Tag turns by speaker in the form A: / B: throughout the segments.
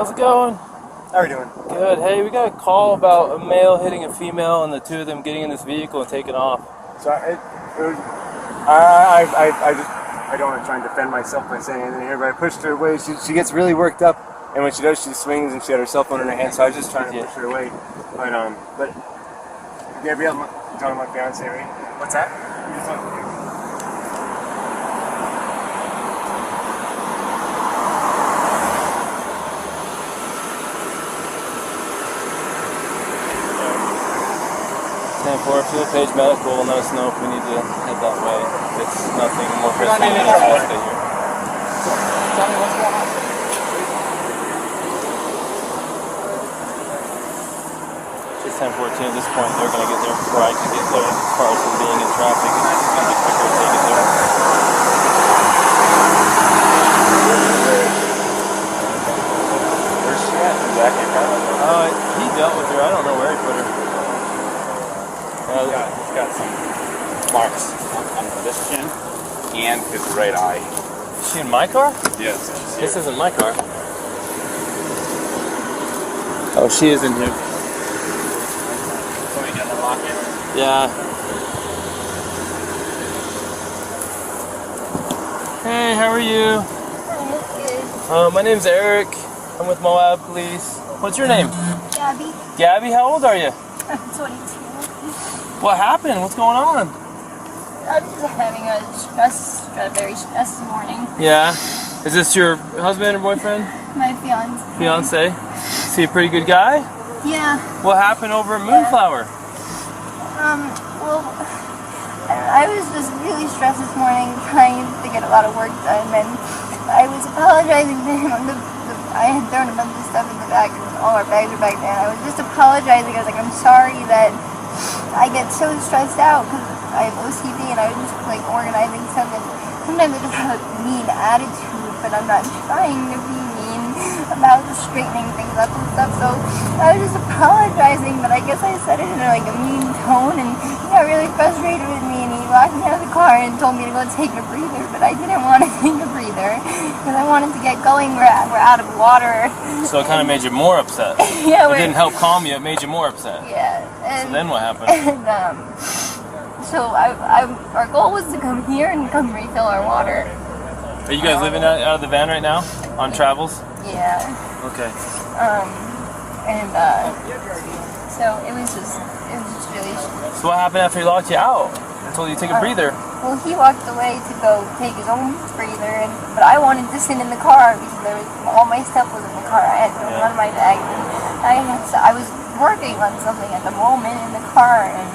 A: How's it going?
B: How are you doing?
A: Good. Hey, we got a call about a male hitting a female and the two of them getting in this vehicle and taking off.
B: So I don't want to try and defend myself by saying anything here, but I pushed her away. She gets really worked up, and when she does, she swings, and she had her cell phone in her hand. So I was just trying to push her away. But Gabrielle, you're talking about fiance, right?
C: What's that?
B: You're talking.
A: 10-4, field page medical will let us know if we need to head that way. If it's nothing more pressing, we'll stay here.
C: Tell me what's going on.
A: It's 10:14 at this point. They're going to get there before I can get there. As far as them being in traffic, it's going to be quicker if they get there.
B: Where's she at? Exactly.
A: He dealt with her. I don't know where he put her.
C: He's got some marks on this chin and his right eye.
A: Is she in my car?
C: Yes.
A: This isn't my car. Oh, she is in here.
C: So we got the lock in.
A: Yeah. Hey, how are you?
D: I'm good.
A: My name's Eric. I'm with Moab Police. What's your name?
D: Gabby.
A: Gabby, how old are you?
D: I'm 22.
A: What happened? What's going on?
D: I'm just having a very stressful morning.
A: Yeah. Is this your husband or boyfriend?
D: My fiance.
A: Fiance? Is he a pretty good guy?
D: Yeah.
A: What happened over at Moonflower?
D: Well, I was just really stressed this morning trying to get a lot of work done, and I was apologizing to him. I had thrown a bunch of stuff in the back, and all our bags are back there, and I was just apologizing. I was like, I'm sorry that I get so stressed out because I have OCD and I was just like organizing stuff, and sometimes I just have a mean attitude, but I'm not trying to be mean about just straightening things up and stuff. So I was just apologizing, but I guess I said it in like a mean tone, and he got really frustrated with me, and he locked me out of the car and told me to go take a breather, but I didn't want to take a breather because I wanted to get going. We're out of water.
A: So it kind of made you more upset.
D: Yeah,
A: it didn't help calm you, it made you more upset.
D: Yeah.
A: So then what happened?
D: And so our goal was to come here and come refill our water.
A: Are you guys living out of the van right now? On travels?
D: Yeah.
A: Okay.
D: So it was just really.
A: So what happened after he locked you out? I told you to take a breather.
D: Well, he walked away to go take his own breather, but I wanted to sit in the car because all my stuff was in the car. I had none of my bag. I was working on something at the moment in the car, and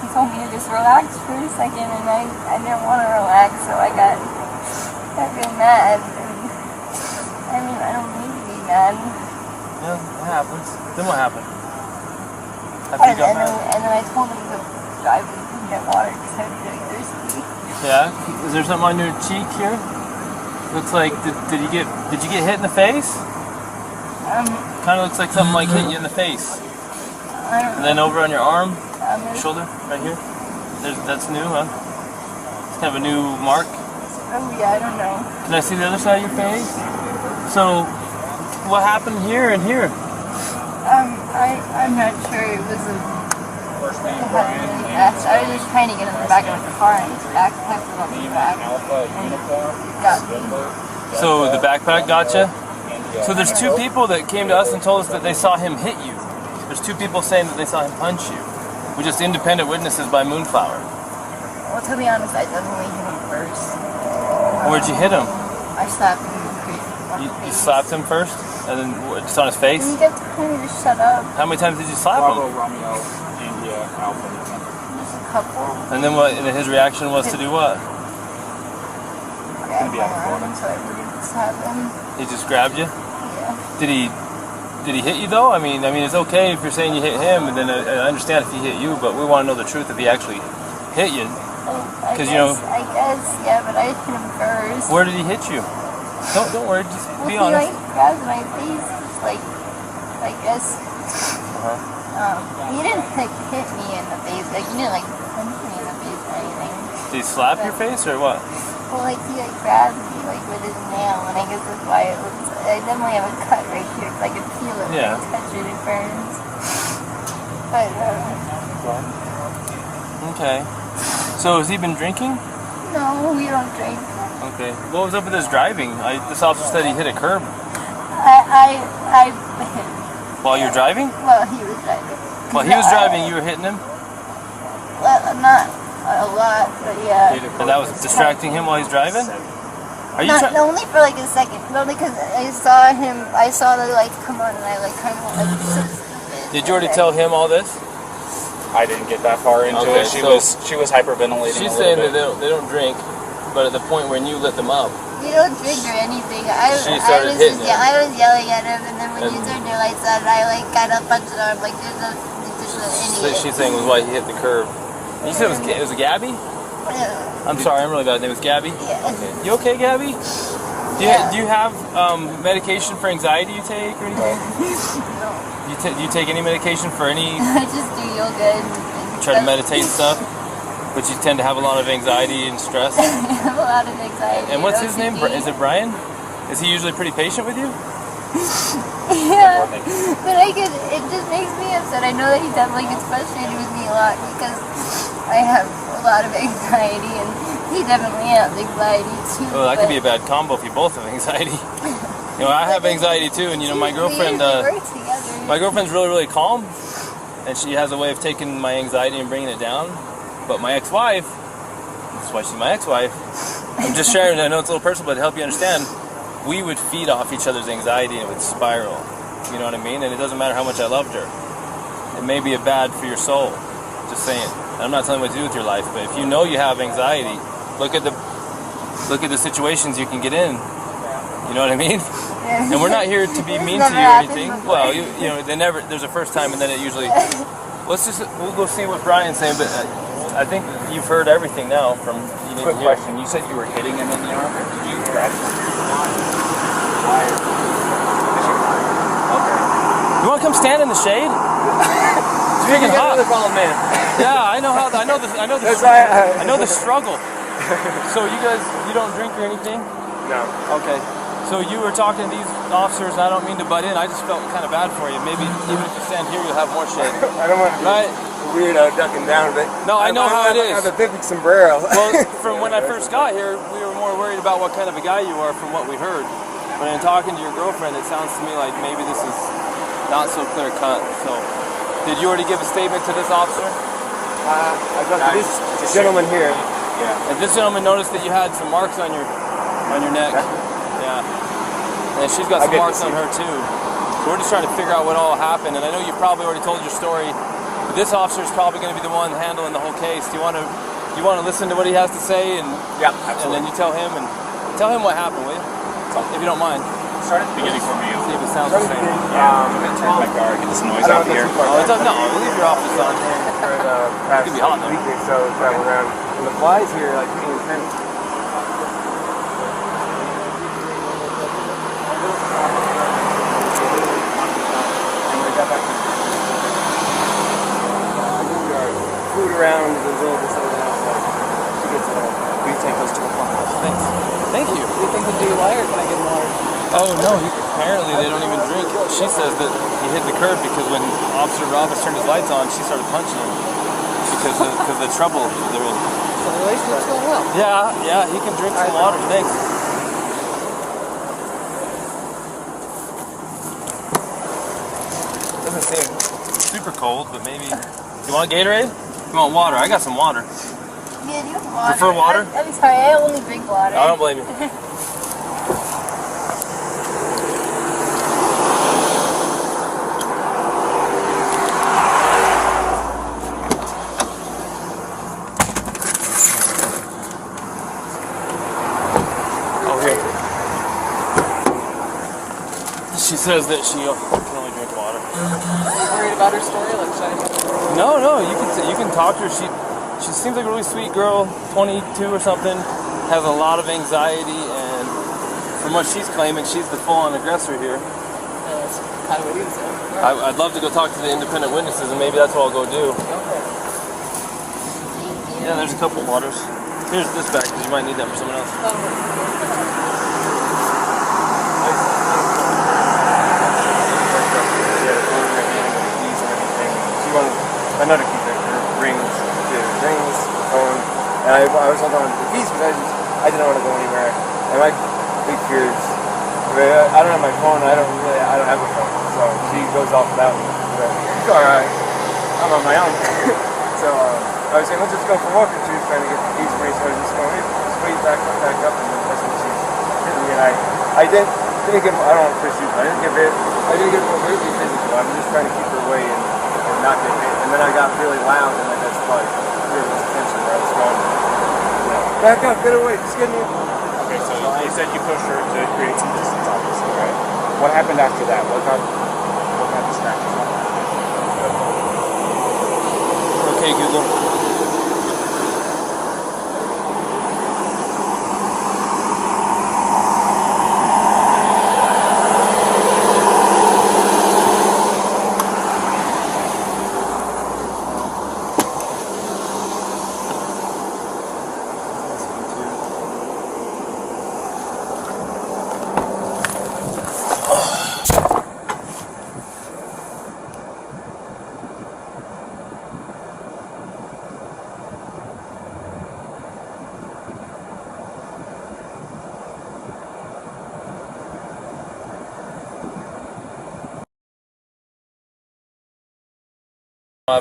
D: he told me to just relax for a second, and I didn't want to relax, so I got real mad. And, I don't need to be mad.
A: Yeah, what happens? Then what happened?
D: And then I told him to drive and get water because I was really thirsty.
A: Yeah? Is there something on your cheek here? Looks like, did you get hit in the face? Kind of looks like something like hit you in the face.
D: I don't know.
A: And then over on your arm, shoulder, right here. That's new, huh? It's kind of a new mark.
D: Oh yeah, I don't know.
A: Can I see the other side of your face? So, what happened here and here?
D: I'm not sure. It was really fast. I was just trying to get in the back of the car, and his backpack was on the back. And it got me.
A: So the backpack got you? So there's two people that came to us and told us that they saw him hit you. There's two people saying that they saw him punch you. We're just independent witnesses by Moonflower.
D: Well, to be honest, I definitely hit him first.
A: Where'd you hit him?
D: I slapped him in the face.
A: You slapped him first? And then just on his face?
D: You get to kind of just shut up.
A: How many times did you slap
C: Bravo,
A: him?
C: Romeo, India, Alpha.
D: Just a couple.
A: And then what? And his reaction was to do what?
D: Grabbed my arm so I wouldn't slap him.
A: He just grabbed you?
D: Yeah.
A: Did he hit you though? I mean, it's okay if you're saying you hit him, and then I understand if he hit you, but we want to know the truth if he actually hit you.
D: I guess, yeah, but I hit him first.
A: Where did he hit you? Don't worry, just be
D: Well,
A: honest.
D: he grabbed my face, like, I guess. He didn't hit me in the face, he didn't punch me in the face or anything.
A: Did he slap your face or what?
D: Well, he grabbed me with his nail, and I guess that's why it looks I definitely have a cut right here because I can feel it.
A: Yeah.
D: When I touch it, it burns. But,
A: Okay. So has he been drinking?
D: no, we don't drink.
A: Okay. What was up with his driving? This officer said he hit a curb.
D: I
A: While you're driving?
D: well, he was driving.
A: While he was driving, you were hitting him?
D: Well, not a lot, but yeah.
A: And that was distracting him while he's driving? Are you
D: Not, only for like a second. Only because I saw the lights come on and I like kind of like so stupid.
A: Did you already tell him all this?
C: I didn't get that far into
A: Okay,
C: it.
A: so
C: She was hyperventilating.
A: She's
C: a
A: saying
C: little
A: that they don't drink, but at the point when you lit them up,
D: You don't drink or anything.
A: She started hitting him.
D: I was yelling at him, and then when you turned your lights on, I like kind of punched him. I'm like, there's an idiot.
A: she's saying was why he hit the curb. You said it was Gabby?
D: Yeah.
A: I'm sorry, I'm really bad. His name was Gabby?
D: Yeah.
A: Okay. You okay, Gabby? Do you have medication for anxiety you take or anything?
D: No.
A: Do you take any medication for any,
D: I just do yoga and
A: try to meditate and stuff? But you tend to have a lot of anxiety and stress?
D: I have a lot of anxiety.
A: And what's his
D: OCD.
A: name? Is it Brian? Is he usually pretty patient with you?
D: Yeah, but it just makes me upset. I know that he definitely gets frustrated with me a lot because I have a lot of anxiety and he definitely has anxiety too.
A: Well, that could be a bad combo if you both have anxiety. You know, I have anxiety too, and you know, my girlfriend,
D: we usually work together.
A: my girlfriend's really, really calm, and she has a way of taking my anxiety and bringing it down. But my ex-wife, that's why she's my ex-wife. I'm just sharing. I know it's a little personal, but to help you understand, we would feed off each other's anxiety and it would spiral. You know what I mean? And it doesn't matter how much I loved her. It may be bad for your soul. Just saying. And I'm not telling you what to do with your life, but if you know you have anxiety, look at the situations you can get in. You know what I mean?
D: Yeah.
A: And we're not here to be
D: It's
A: mean to
D: never
A: you or
D: happened
A: anything.
D: before.
A: Well, you know, there's a first time, and then it usually. We'll go see what Brian's saying, but I think you've heard everything now from. You didn't
C: Quick
A: hear.
C: question. You said you were hitting him in the arm. Did you grab him? Okay.
A: You want to come stand in the shade? It's freaking hot.
B: man.
A: Yeah, I know the struggle. So you don't drink or anything?
B: No.
A: Okay. So you were talking to these officers, and I don't mean to butt in. I just felt kind of bad for you. Maybe even if you stand here, you'll have more shade.
B: I don't want to be
A: Right?
B: weirdo ducking down, but
A: No, I know how it is.
B: I have a big sombrero.
A: Well, from when I first got here, we were more worried about what kind of a guy you are from what we heard. But in talking to your girlfriend, it sounds to me like maybe this is not so clear cut. So, did you already give a statement to this officer?
B: I got this gentleman here.
C: Yeah.
A: And this gentleman noticed that you had some marks on your neck. Yeah. And she's got some marks on her too. So we're just trying to figure out what all happened. And I know you probably already told your story, but this officer is probably going to be the one handling the whole case. Do you want to listen to what he has to say and
C: Yeah,
A: and
C: absolutely.
A: then you tell him what happened, will you? If you don't mind.
C: Start at the beginning for me.
A: See if it sounds the same.
C: I'm going to turn my car, get this noise out here.
A: Oh, it doesn't. No, leave your office on.
B: For the past
A: could be hot, though.
B: week or so, traveling around. And the flies here are like pretty intense. Food around the little bit of the house. She gets it all.
C: We take those to a pump.
A: Thanks. Thank you.
C: Do you think the DUI or can I get an order?
A: Oh no, apparently they don't even drink. She says that he hit the curb because when Officer Roberts turned his lights on, she started punching him because of the trouble they're in.
C: So the relationship's going well.
A: Yeah, he can drink some water. Thanks. Doesn't seem super cold, but maybe. You want Gatorade? You want water? I got some water.
D: Yeah, do you have water?
A: Prefer water?
D: I'm sorry, I only drink water.
A: I don't blame you. She says that she can only drink water.
E: Are you worried about her story? Like, should I...
A: No, you can talk to her. She seems like a really sweet girl, 22 or something, has a lot of anxiety, and from what she's claiming, she's the full-on aggressor here.
E: That's kind of what he was saying.
A: I'd love to go talk to the independent witnesses, and maybe that's what I'll go do. Yeah, there's a couple waters. Here's this back, because you might need that for someone else.
B: another key to her rings, phone, and I was holding on to the keys because I didn't want to go anywhere. And my big fear is, I don't have my phone. I don't have a phone, so she goes off without me. But it's all right. I'm on my own. So I was saying, let's just go for a walk, and she was trying to get the keys for me, so I was just going, just wait back up, and then that's when she hit me. And I didn't get, I don't want to push you, but I didn't get really physical. I'm just trying to keep her away and not get hit. And then I got really loud, and I just like really was attention where I was going. Back up, get away, just get me.
C: Okay, so you said you pushed her to create some distance, obviously, right? What happened after that? What kind of scratches?
A: Okay, Google.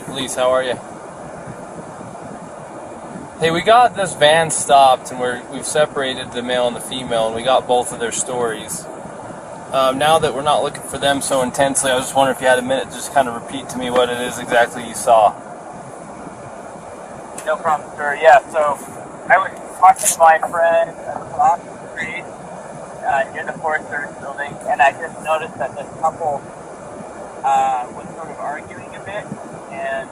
A: Police, how are you? Hey, we got this van stopped, and we've separated the male and the female, and we got both of their stories. Now that we're not looking for them so intensely, I was just wondering if you had a minute to just kind of repeat to me what it is exactly you saw.
F: No problem, sir. Yeah, so I was talking to my friend across the street near the Forest Service building, and I just noticed that this couple was sort of arguing a bit. And,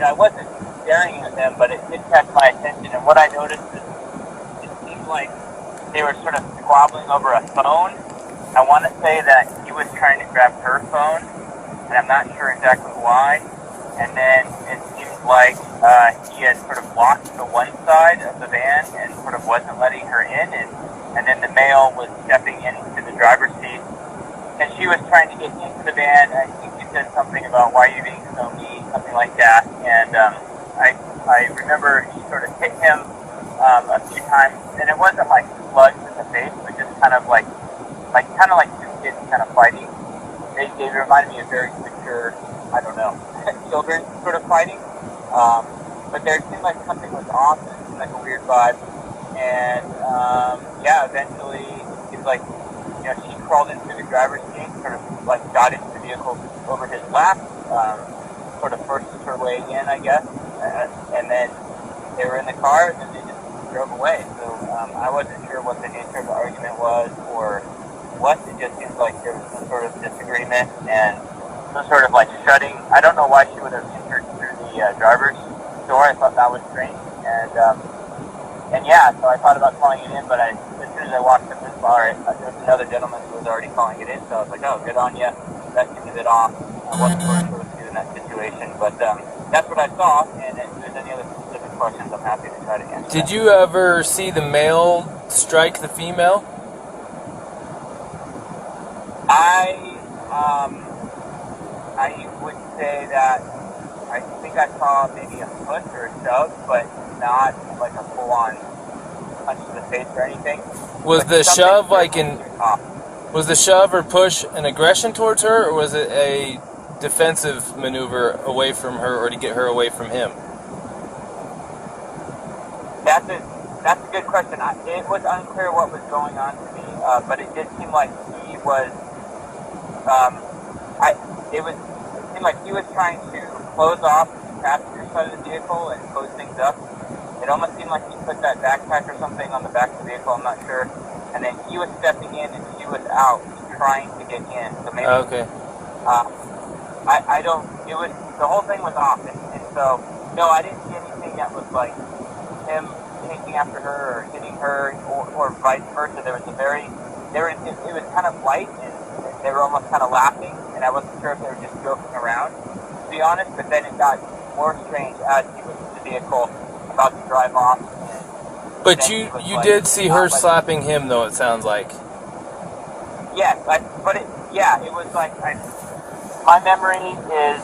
F: I wasn't staring at them, but it did catch my attention. And what I noticed is it seemed like they were sort of squabbling over a phone. I want to say that he was trying to grab her phone, and I'm not sure exactly why. And then it seemed like he had sort of blocked the one side of the van and sort of wasn't letting her in. And then the male was stepping into the driver's seat, and she was trying to get into the van. I think he said something about, why are you being so mean, something like that. And I remember she sort of hit him a few times, and it wasn't like slugs in the face, but just kind of like two kids kind of fighting. They reminded me of very mature, I don't know, children sort of fighting. But there seemed like something was off, and it seemed like a weird vibe. And eventually it seemed like, she crawled into the driver's seat, sort of like got into the vehicle over his lap, sort of forced her way in, I guess. And then they were in the car, and then they just drove away. So I wasn't sure what the nature of the argument was or what. It just seems like there was some sort of disagreement and some sort of like shutting. I don't know why she would have entered through the driver's door. I thought that was strange. So I thought about calling it in, but as soon as I walked up this bar, there was another gentleman who was already calling it in, so I was like, oh, good on you. That seemed a bit off. I wasn't sure what to do in that situation, but that's what I saw, and if there's any other specific questions, I'm happy to try to answer.
A: Did you ever see the male strike the female?
F: I would say that I think I saw maybe a push or a shove, but not like a full-on punch to the face or anything.
A: Was the shove was the shove or push an aggression towards her, or was it a defensive maneuver away from her, or to get her away from him?
F: That's a good question. It was unclear what was going on to me, but it did seem like he was. It seemed like he was trying to close off the passenger side of the vehicle and close things up. It almost seemed like he put that backpack or something on the back of the vehicle, I'm not sure. And then he was stepping in and she was out trying to get in. So maybe,
A: okay.
F: I don't, it was, the whole thing was off. And so, no, I didn't see anything that was like him chasing after her or hitting her or vice versa. It was kind of light and they were almost kind of laughing. And I wasn't sure if they were just joking around, to be honest. But then it got more strange as he was in the vehicle about to drive off.
A: But you did see her slapping him, though, it sounds like.
F: Yes, it was like, my memory is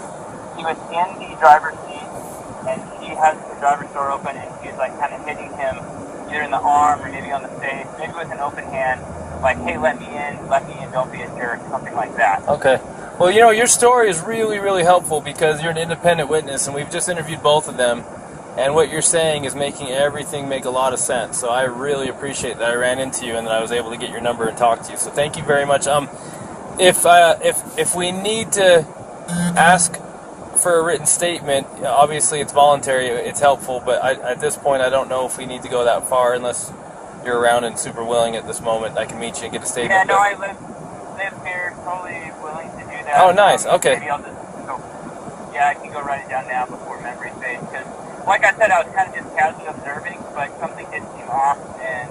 F: he was in the driver's seat, and she has the driver's door open, and she's like kind of hitting him either in the arm or maybe on the face, maybe with an open hand, like, hey, let me in, don't be a jerk, something like that.
A: Okay. Well, you know, your story is really, really helpful because you're an independent witness, and we've just interviewed both of them, and what you're saying is making everything make a lot of sense. So I really appreciate that I ran into you and that I was able to get your number and talk to you. So thank you very much. If we need to ask for a written statement, obviously it's voluntary, it's helpful, but at this point I don't know if we need to go that far unless you're around and super willing at this moment. I can meet you and get a statement.
F: Yeah, no, I live here, totally willing to do that.
A: Oh, nice, okay.
F: Maybe I'll just go, I can go write it down now before memory fades, because like I said, I was kind of just casually observing, but something did seem off, and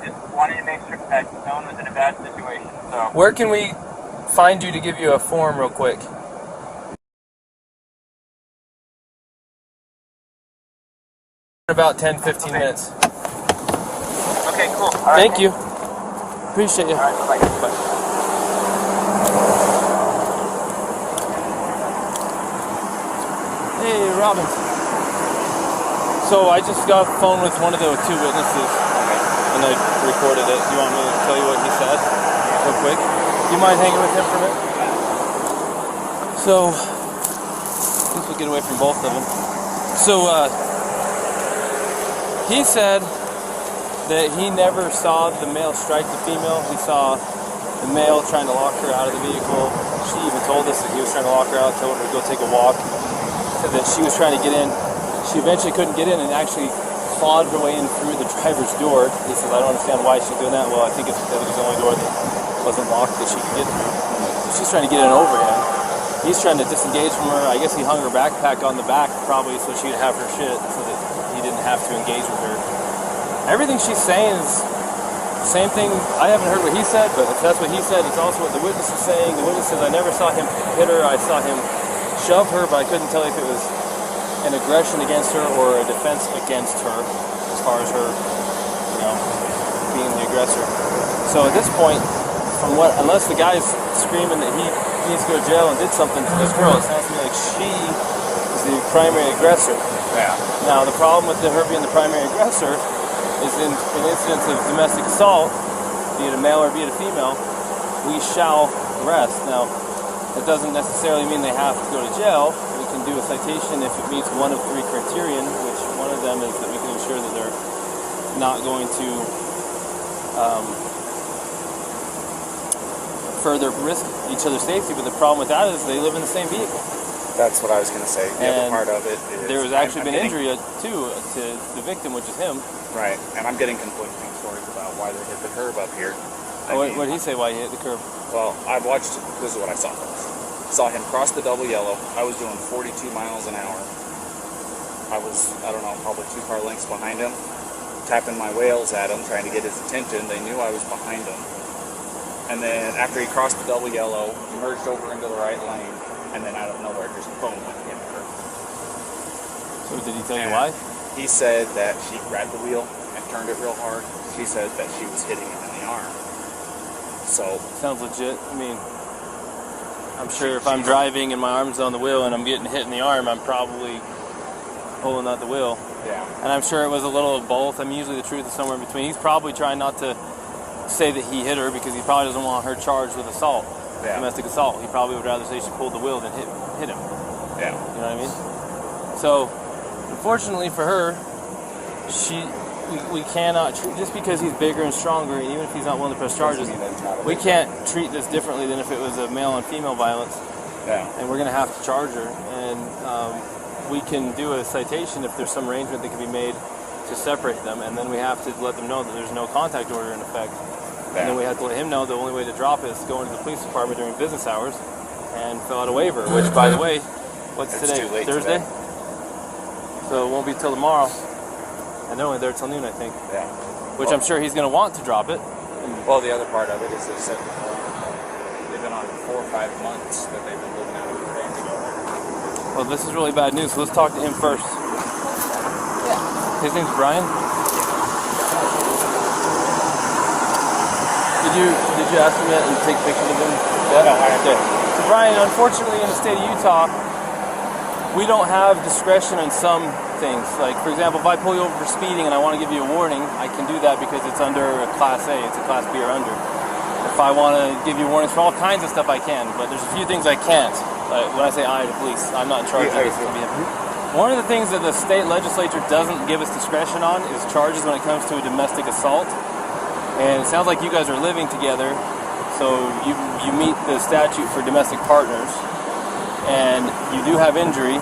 F: just wanted to make sure that no one was in a bad situation. So
A: where can we find you to give you a form real quick? About 10-15 minutes.
F: Okay, cool.
A: Thank you. Appreciate you.
F: All right, bye.
A: Hey, Robin. So I just got a phone with one of the two witnesses, and I recorded it. Do you want me to tell you what he said real quick? Do you mind hanging with him for a minute? So, I think we'll get away from both of them. So, he said that he never saw the male strike the female. He saw the male trying to lock her out of the vehicle. She even told us that he was trying to lock her out, told her to go take a walk. Said that she was trying to get in. She eventually couldn't get in and actually clawed her way in through the driver's door. He says, I don't understand why she's doing that. Well, I think it's because it was the only door that wasn't locked that she could get through. So she's trying to get in over him. He's trying to disengage from her. I guess he hung her backpack on the back probably so she'd have her shit so that he didn't have to engage with her. Everything she's saying is the same thing. I haven't heard what he said, but if that's what he said, it's also what the witness is saying. The witness says, I never saw him hit her. I saw him shove her, but I couldn't tell if it was an aggression against her or a defense against her as far as her, being the aggressor. So at this point, unless the guy's screaming that he needs to go to jail and did something to this girl, it sounds to me like she is the primary aggressor.
C: Yeah. Now,
A: the problem with her being the primary aggressor is in incidents of domestic assault, be it a male or be it a female, we shall arrest. Now, that doesn't necessarily mean they have to go to jail. We can do a citation if it meets one of three criterion, which one of them is that we can ensure that they're not going to further risk each other's safety. But the problem with that is they live in the same vehicle.
C: That's what I was going to say. The other part of it is
A: there was actually been injury too to the victim, which is him.
C: Right, and I'm getting conflicting stories about why they hit the curb up here.
A: What did he say why he hit the curb?
C: Well, I watched, this is what I saw. Saw him cross the double yellow. I was doing 42 miles an hour. I was, probably 2 car lengths behind him, tapping my wheels at him, trying to get his attention. They knew I was behind him. And then after he crossed the double yellow, he merged over into the right lane, and then out of nowhere, just boom, went hit the curb.
A: So did he tell you why?
C: He said that she grabbed the wheel and turned it real hard. She said that she was hitting him in the arm. So
A: sounds legit. I mean, I'm sure if I'm driving and my arm's on the wheel and I'm getting hit in the arm, I'm probably pulling out the wheel.
C: Yeah.
A: And I'm sure it was a little of both. I mean, usually the truth is somewhere in between. He's probably trying not to say that he hit her because he probably doesn't want her charged with assault, domestic assault. He probably would rather say she pulled the wheel than hit him.
C: Yeah.
A: You know what I mean? So, unfortunately for her, we cannot treat, just because he's bigger and stronger, and even if he's not willing to press charges, we can't treat this differently than if it was a male and female violence.
C: Yeah.
A: And we're going to have to charge her. And we can do a citation if there's some arrangement that can be made to separate them, and then we have to let them know that there's no contact order in effect. And then we have to let him know the only way to drop it is to go into the police department during business hours and fill out a waiver, which, by the way, what's today? Thursday? So it won't be till tomorrow. And they're only there till noon, I think.
C: Yeah.
A: Which I'm sure he's going to want to drop it.
C: Well, the other part of it is they said they've been on 4 or 5 months that they've been living out of the van together.
A: Well, this is really bad news, so let's talk to him first. Yeah. His name's Brian? Did you ask him yet and take pictures of him? Yeah.
C: No, I did.
A: So Brian, unfortunately in the state of Utah, we don't have discretion in some things. Like, for example, if I pull you over for speeding and I want to give you a warning, I can do that because it's under a Class A. It's a Class B or under. If I want to give you warnings for all kinds of stuff, I can. But there's a few things I can't. Like, when I say I, the police, I'm not in charge of this. One of the things that the state legislature doesn't give us discretion on is charges when it comes to a domestic assault. And it sounds like you guys are living together, so you meet the statute for domestic partners, and you do have injury,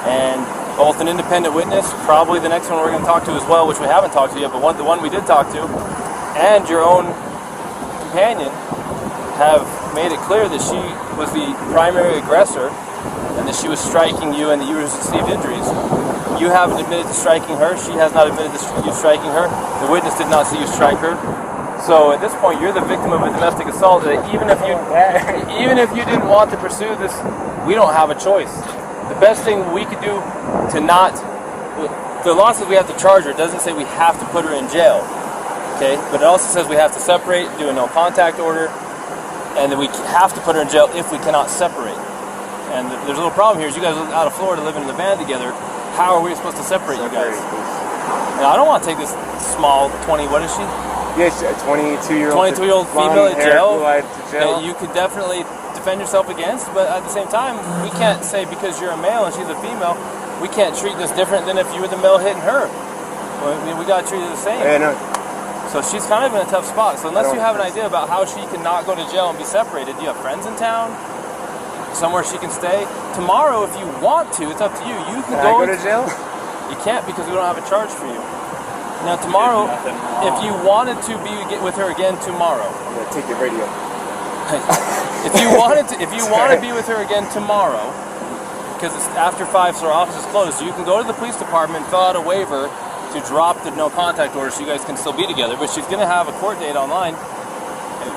A: and both an independent witness, probably the next one we're going to talk to as well, which we haven't talked to yet, but the one we did talk to, and your own companion have made it clear that she was the primary aggressor and that she was striking you and that you received injuries. You haven't admitted to striking her. She has not admitted to you striking her. The witness did not see you strike her. So at this point, you're the victim of a domestic assault. That even if you didn't want to pursue this, we don't have a choice. The best thing we could do to not, the law says we have to charge her. It doesn't say we have to put her in jail. Okay, but it also says we have to separate, do a no contact order, and that we have to put her in jail if we cannot separate. And there's a little problem here. Is you guys live out of Florida, living in the van together. How are we supposed to separate you guys? Now, I don't want to take this small 20. What is she?
B: Yeah, she's a 22-year-old.
A: 22-year-old female in jail.
B: jail.
A: You could definitely defend yourself against, but at the same time, we can't say because you're a male and she's a female, we can't treat this different than if you were the male hitting her. I mean, we got to treat it the same.
B: Yeah, no.
A: So she's kind of in a tough spot. So unless you have an idea about how she can not go to jail and be separated, do you have friends in town? Somewhere she can stay? Tomorrow, if you want to, it's up to you. You can
B: go to jail?
A: You can't because we don't have a charge for you. Now tomorrow, if you wanted to be with her again tomorrow,
B: I'm gonna take your radio.
A: if you want to be with her again tomorrow, because it's after 5, so our office is closed, you can go to the police department, fill out a waiver to drop the no contact order, so you guys can still be together. But she's gonna have a court date online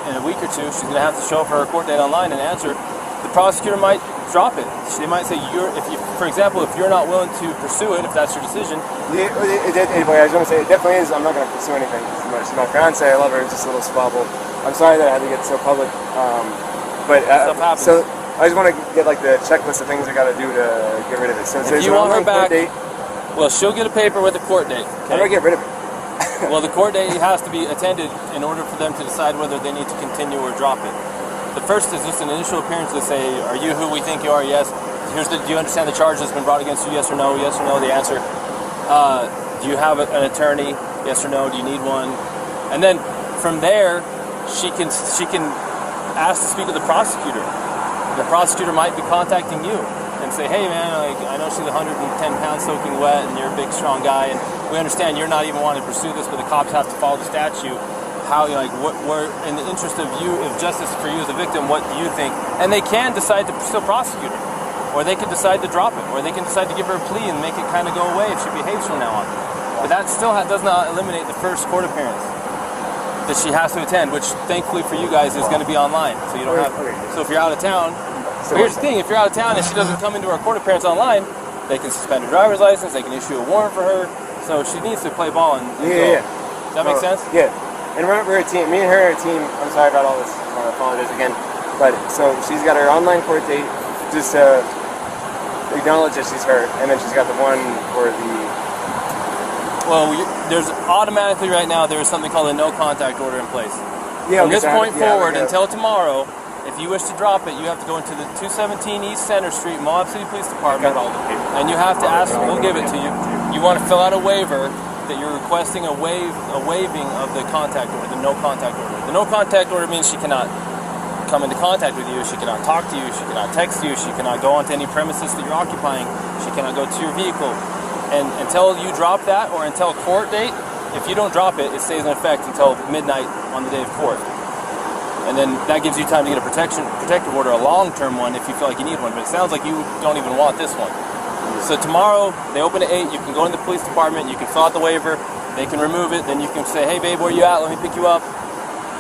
A: in a week or two. She's gonna have to show up for her court date online and answer. The prosecutor might drop it. They might say, for example, if you're not willing to pursue it, if that's your decision.
B: Yeah, anyway, I was going to say, it definitely is. I'm not going to pursue anything. She's my fiance. I love her. It's just a little squabble. I'm sorry that I had to get so public.
A: Stuff happens.
B: So I just want to get like the checklist of things I got to do to get rid of it. So
A: if you want her back, well, she'll get a paper with a court date. Okay?
B: How do I get rid of it?
A: Well, the court date has to be attended in order for them to decide whether they need to continue or drop it. The first is just an initial appearance to say, are you who we think you are? Yes. Do you understand the charge that's been brought against you? Yes or no? Yes or no? The answer. Do you have an attorney? Yes or no? Do you need one? And then from there, she can ask to speak with the prosecutor. The prosecutor might be contacting you and say, hey man, I know she's 110 pounds soaking wet and you're a big strong guy and we understand you're not even wanting to pursue this, but the cops have to follow the statute. How, what in the interest of you, of justice for you as a victim, what do you think? And they can decide to still prosecute her, or they can decide to drop it, or they can decide to give her a plea and make it kind of go away if she behaves from now on. But that still does not eliminate the first court appearance that she has to attend, which thankfully for you guys is going to be online, so you don't have. So if you're out of town, here's the thing: if you're out of town and she doesn't come into our court appearance online, they can suspend her driver's license, they can issue a warrant for her. So she needs to play ball and go. Does that make sense?
B: Yeah. And remember her team, me and her are a team. I'm sorry about all this, I apologize again. But so she's got her online court date just to acknowledge that she's hurt, and then she's got the one for the.
A: Well, there's automatically right now there is something called a no contact order in place.
B: Yeah,
A: from this point forward until tomorrow, if you wish to drop it, you have to go into the 217 East Center Street, Moab City Police Department, and you have to ask. We'll give it to you. You want to fill out a waiver that you're requesting a waiving of the contact order, the no contact order. The no contact order means she cannot come into contact with you, she cannot talk to you, she cannot text you, she cannot go onto any premises that you're occupying, she cannot go to your vehicle. And until you drop that, or until court date, if you don't drop it, it stays in effect until midnight on the day of court. And then that gives you time to get a protective order, a long-term one, if you feel like you need one. But it sounds like you don't even want this one. So tomorrow, they open at 8, you can go in the police department, you can fill out the waiver, they can remove it, then you can say, hey babe, where you at? Let me pick you up.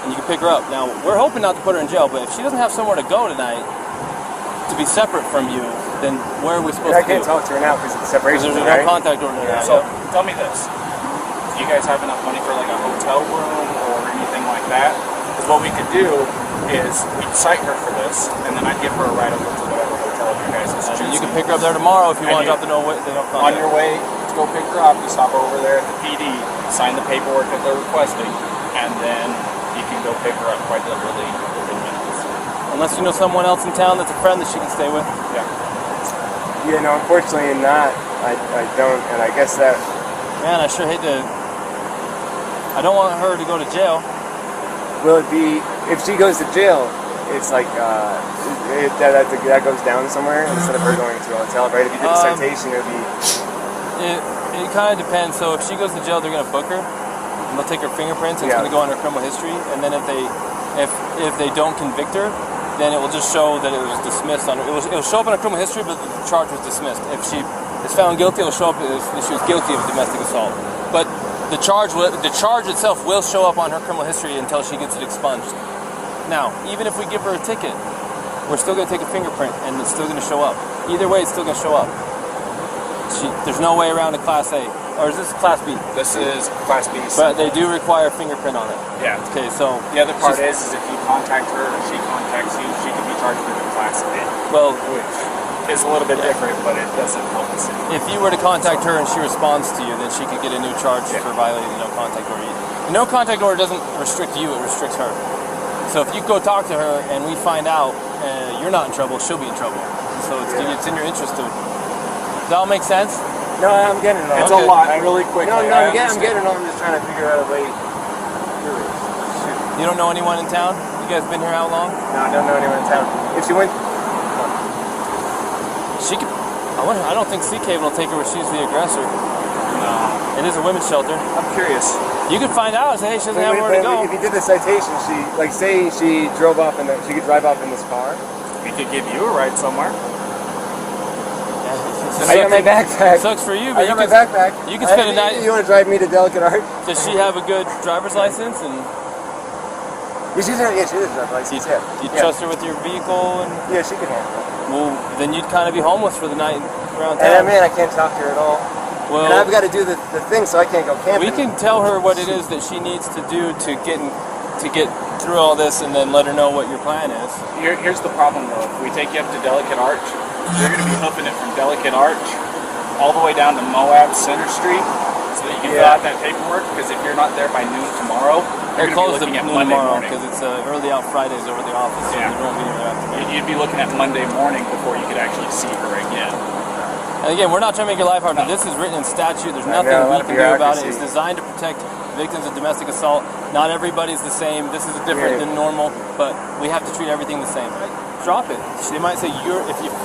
A: And you can pick her up. Now, we're hoping not to put her in jail, but if she doesn't have somewhere to go tonight, to be separate from you, then where are we supposed to
B: I can't talk to her now because of the separation.
A: Because there's no contact order now.
C: So, tell me this. Do you guys have enough money for like a hotel room or anything like that? Because what we could do is we'd cite her for this, and then I'd give her a ride over to whatever hotel you guys license.
A: And you can pick her up there tomorrow if you want to drop the no contact.
C: On your way to go pick her up, you stop over there at the PD, sign the paperwork that they're requesting, and then you can go pick her up quite literally within minutes.
A: Unless you know someone else in town that's a friend that she can stay with.
C: Yeah.
B: Yeah, no, unfortunately not. I don't, and I guess that...
A: Man, I sure hate to... I don't want her to go to jail.
B: Will it be... If she goes to jail, it's like... that goes down somewhere instead of her going to a hotel, right? If you did a citation, it would be...
A: It kind of depends. So if she goes to jail, they're going to book her. And they'll take her fingerprints, and it's going to go on her criminal history. And then if they don't convict her, then it will just show that it was dismissed. It will show up on her criminal history, but the charge was dismissed. If she is found guilty, it will show up as she was guilty of domestic assault. But the charge itself will show up on her criminal history until she gets it expunged. Now, even if we give her a ticket, we're still going to take a fingerprint, and it's still going to show up. Either way, it's still going to show up. There's no way around a Class A. Or is this Class B?
C: This is Class B.
A: But they do require a fingerprint on it.
C: Yeah.
A: Okay, so...
C: The other part is if you contact her or she contacts you, she can be charged with a Class A.
A: Well...
C: Which is a little bit different, but it doesn't help us.
A: If you were to contact her and she responds to you, then she could get a new charge for violating the no-contact order. The no-contact order doesn't restrict you, it restricts her. So if you go talk to her and we find out you're not in trouble, she'll be in trouble. So it's in your interest to... Does that all make sense?
B: No, I'm getting it all.
C: It's a lot, really quick.
B: No, I'm getting it all. I'm just trying to figure out a way.
A: You don't know anyone in town? You guys been here how long?
B: No, I don't know anyone in town. If she went...
A: She could... I don't think Sea Cave will take her where she's the aggressor.
C: No.
A: It is a women's shelter.
C: I'm curious.
A: You could find out and say, hey, she doesn't have where to go.
B: If you did the citation, say she drove off she could drive off in this car.
C: We could give you a ride somewhere.
B: I got my backpack.
A: Sucks for you, but
B: I got my backpack.
A: You can spend a night.
B: You want to drive me to Delicate Art?
A: Does she have a good driver's license? And
B: she does have a driver's license.
A: You trust her with your vehicle? And
B: yeah, she can handle it.
A: Well, then you'd kind of be homeless for the night around town.
B: And man, I can't talk to her at all.
A: Well,
B: and I've got to do the thing, so I can't go camping.
A: We can tell her what it is that she needs to do to get through all this, and then let her know what your plan is.
C: Here's the problem, though. If we take you up to Delicate Arch, you're going to be hoofing it from Delicate Arch all the way down to Moab Center Street, so that you can fill out that paperwork. Because if you're not there by noon tomorrow,
A: they're closed
C: looking at
A: noon
C: Monday
A: tomorrow
C: morning.
A: because it's early out Fridays over the office, so you won't be there afternoon.
C: You'd be looking at Monday morning before you could actually see her again.
A: And again, we're not trying to make your life hard, but this is written in statute. There's nothing we can do about it. It's designed to protect victims of domestic assault. Not everybody's the same. This is different than normal, but we have to treat everything the same. Drop it. They might say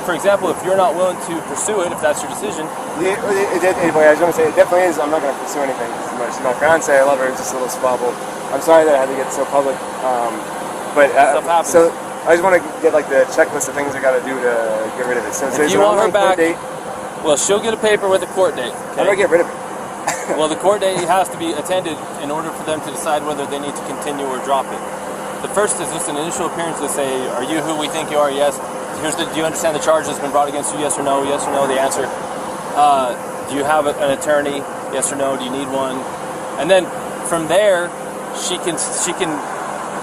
A: for example, if you're not willing to pursue it, if that's your decision.
B: Anyway, I was going to say it definitely is. I'm not going to pursue anything. She's my fiance. I love her. It's just a little squabble. I'm sorry that I had to get so public.
A: Stuff happens.
B: So I just want to get like the checklist of things I got to do to get rid of it. So
A: if you want her back, well, she'll get a paper with a court date. Okay?
B: How do I get rid of it?
A: Well, the court date has to be attended in order for them to decide whether they need to continue or drop it. The first is just an initial appearance to say, are you who we think you are? Yes. Do you understand the charge that's been brought against you? Yes or no? Yes or no? The answer. Do you have an attorney? Yes or no? Do you need one? And then from there, she can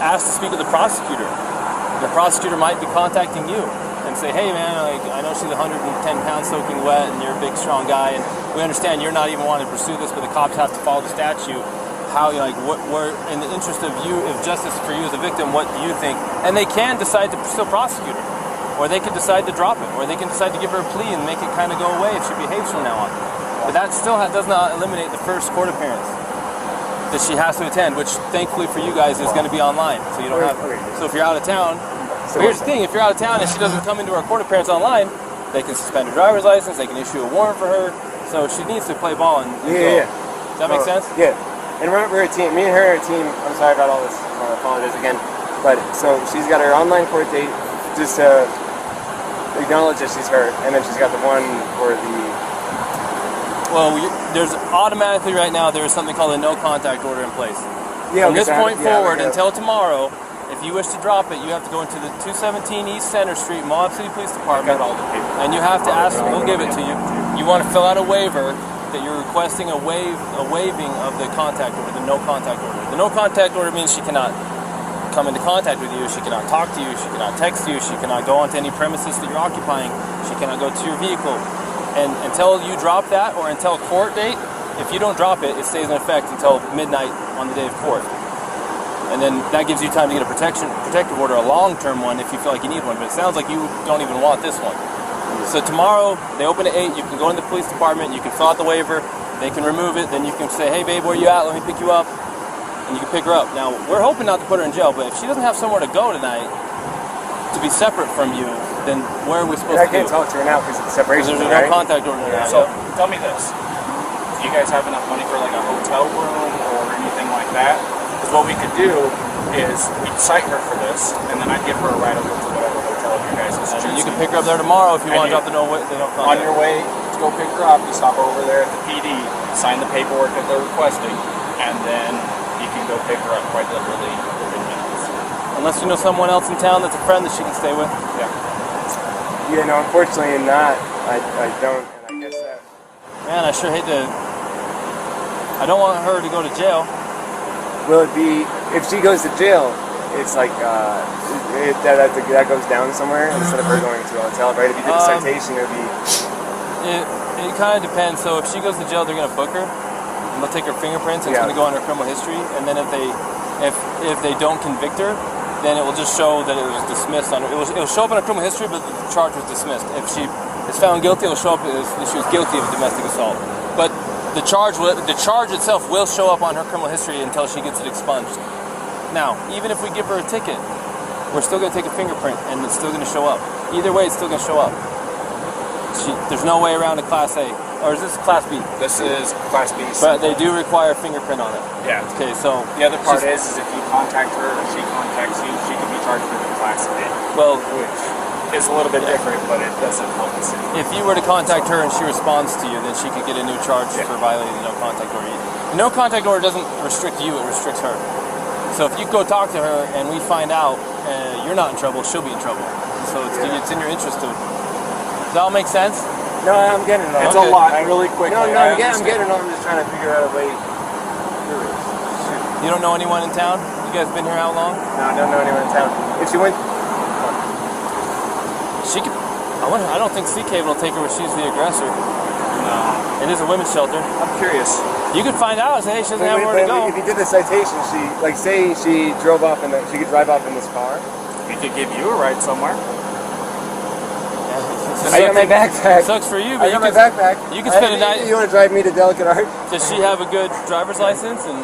A: ask to speak with the prosecutor. The prosecutor might be contacting you and say, hey man, I know she's 110 pounds soaking wet and you're a big strong guy and we understand you're not even wanting to pursue this, but the cops have to follow the statute. We're in the interest of you, of justice for you as a victim, what do you think? And they can decide to still prosecute her, or they can decide to drop it, or they can decide to give her a plea and make it kind of go away if she behaves from now on. But that still does not eliminate the first court appearance that she has to attend, which thankfully for you guys is going to be online, so you don't have. So if you're out of town, here's the thing: if you're out of town and she doesn't come into our court appearance online, they can suspend her driver's license, they can issue a warrant for her. So she needs to play ball and go. Does that make sense?
B: Yeah. And we're a team. Me and her are a team. I'm sorry about all this. I apologize again. But so she's got her online court date just to acknowledge that she's hurt, and then she's got the one for the.
A: Well, there's automatically right now there is something called a no contact order in place.
B: Yeah.
A: From this point forward until tomorrow, if you wish to drop it, you have to go into the 217 East Center Street, Moab City Police Department, and you have to ask. We'll give it to you. You want to fill out a waiver that you're requesting a waiving of the contact order, the no contact order. The no contact order means she cannot come into contact with you. She cannot talk to you. She cannot text you. She cannot go onto any premises that you're occupying. She cannot go to your vehicle. And until you drop that, or until court date, if you don't drop it, it stays in effect until midnight on the day of court. And then that gives you time to get a protective order, a long-term one, if you feel like you need one. But it sounds like you don't even want this one. So tomorrow, they open at 8. You can go in the police department. You can fill out the waiver. They can remove it. Then you can say, hey, babe, where you at? Let me pick you up. And you can pick her up. Now, we're hoping not to put her in jail, but if she doesn't have somewhere to go tonight to be separate from you, then where are we supposed to
B: I can't talk to her now because it's separation.
A: Because there's no contact order now.
C: So tell me this: do you guys have enough money for like a hotel room or anything like that? Because what we could do is we'd cite her for this, and then I'd give her a ride over to whatever hotel you guys is choosing.
A: You can pick her up there tomorrow if you want to drop the no. They don't
C: on your way to go pick her up, you stop over there at the PD, sign the paperwork that they're requesting, and then you can go pick her up quite literally within minutes.
A: Unless you know someone else in town that's a friend that she can stay with.
C: Yeah.
B: Yeah, no, unfortunately not. I don't, and I guess that.
A: Man, I sure hate to. I don't want her to go to jail.
B: Will it be, if she goes to jail, it's like, that goes down somewhere instead of her going to a hotel, right? If you did a citation, it would be...
A: It kind of depends. So if she goes to jail, they're going to book her, and they'll take her fingerprints, and it's going to go on her criminal history, and then if they don't convict her, then it will just show that it was dismissed. It will show up on her criminal history, but the charge was dismissed. If she is found guilty, it will show up as she was guilty of domestic assault. But the charge itself will show up on her criminal history until she gets it expunged. Now, even if we give her a ticket, we're still going to take a fingerprint, and it's still going to show up. Either way, it's still going to show up. There's no way around a Class A. Or is this Class B?
C: This is Class B.
A: But they do require a fingerprint on it.
C: Yeah.
A: Okay, so...
C: The other part is if you contact her or she contacts you, she can be charged with a Class A.
A: Well...
C: Which is a little bit different, but it doesn't help the city.
A: If you were to contact her and she responds to you, then she could get a new charge for violating the no contact order. The no contact order doesn't restrict you, it restricts her. So if you go talk to her and we find out you're not in trouble, she'll be in trouble. So it's in your interest to... Does that all make sense?
B: No, I'm getting it all.
C: It's a lot, really quick.
B: No, I'm getting it all. I'm just trying to figure out a way through it.
A: You don't know anyone in town? You guys been here how long?
B: No, I don't know anyone in town. If she went...
A: She could... I don't think Sea Cave will take her where she's the aggressor.
C: No.
A: It is a women's shelter.
C: I'm curious.
A: You could find out and say, hey, she doesn't have where to go.
B: If you did the citation, say she drove off she could drive off in this car.
C: We could give you a ride somewhere.
B: I got my backpack.
A: Sucks for you, but
B: I got my backpack.
A: You can spend a night.
B: You want to drive me to Delicate Art?
A: Does she have a good driver's license? And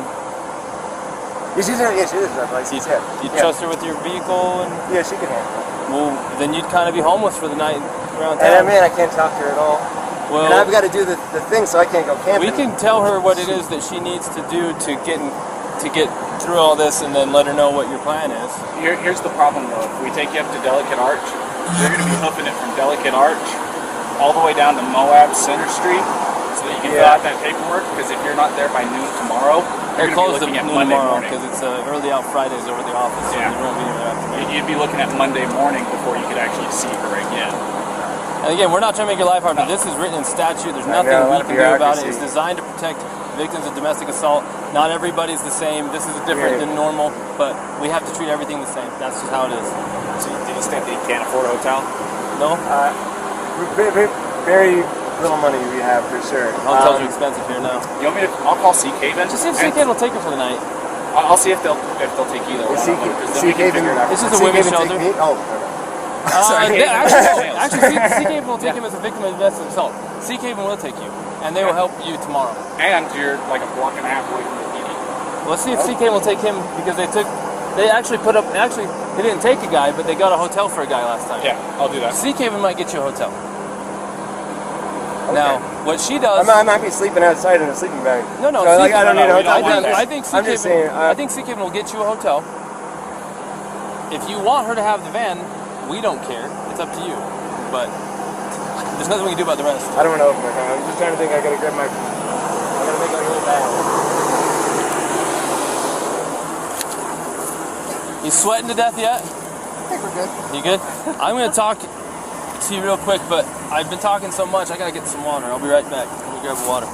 B: she does have a driver's license.
A: You trust her with your vehicle? And
B: yeah, she can handle it.
A: Well, then you'd kind of be homeless for the night around town.
B: And man, I can't talk to her at all. Well, and I've got to do the thing, so I can't go camping.
A: We can tell her what it is that she needs to do to get through all this, and then let her know what your plan is.
C: Here's the problem, though. If we take you up to Delicate Arch, you're going to be hoofing it from Delicate Arch all the way down to Moab Center Street, so that you can fill out that paperwork. Because if you're not there by noon tomorrow, you're going to be looking at Monday morning.
A: Because it's early out Fridays over the office, so you won't be there after.
C: You'd be looking at Monday morning before you could actually see her again.
A: And again, we're not trying to make your life hard, but this is written in statute. There's nothing we can do about it. It's designed to protect victims of domestic assault. Not everybody's the same. This is different than normal, but we have to treat everything the same. That's just how it is.
C: So do you think that you can't afford a hotel?
A: No?
B: Very little money we have, for sure.
A: Hotels are expensive here now.
C: You want me to? I'll call Sea Cave in.
A: Just see if Sea Cave will take her for the night.
C: I'll see if they'll take either one.
B: Sea Cave,
A: this is a women's shelter. Actually, Sea Cave will take him as a victim of domestic assault. Sea Cave will take you, and they will help you tomorrow.
C: And you're like a block and a half away from the PD.
A: Let's see if Sea Cave will take him, because they actually they didn't take a guy, but they got a hotel for a guy last time.
C: Yeah, I'll do that.
A: Sea Cave might get you a hotel. Okay. Now, what she does...
B: I might be sleeping outside in a sleeping bag.
A: No,
B: so I don't need a hotel.
A: I think Sea Cave will get you a hotel. If you want her to have the van, we don't care. It's up to you. But there's nothing we can do about the rest.
B: I don't want to open my phone. I'm just trying to think. I gotta grab my... I gotta make like a little bag.
A: You sweating to death yet?
B: I think we're good.
A: You good? I'm gonna talk to you real quick, but I've been talking so much, I gotta get some water. I'll be right back. Let me grab water.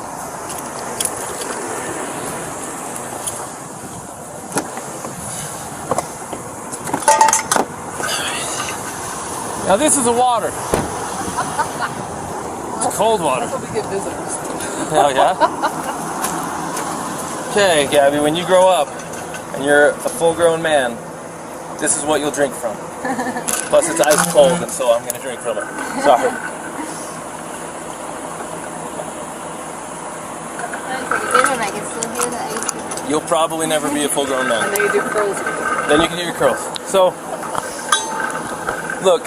A: Now this is the water. It's cold water.
E: That's what we get visitors.
A: Hell yeah. Okay, Gabby, when you grow up and you're a full-grown man, this is what you'll drink from. Plus it's ice cold, and so I'm going to drink from it. Sorry. You'll probably never be a full-grown man.
E: And then you do curls with it.
A: Then you can do your curls. So, look,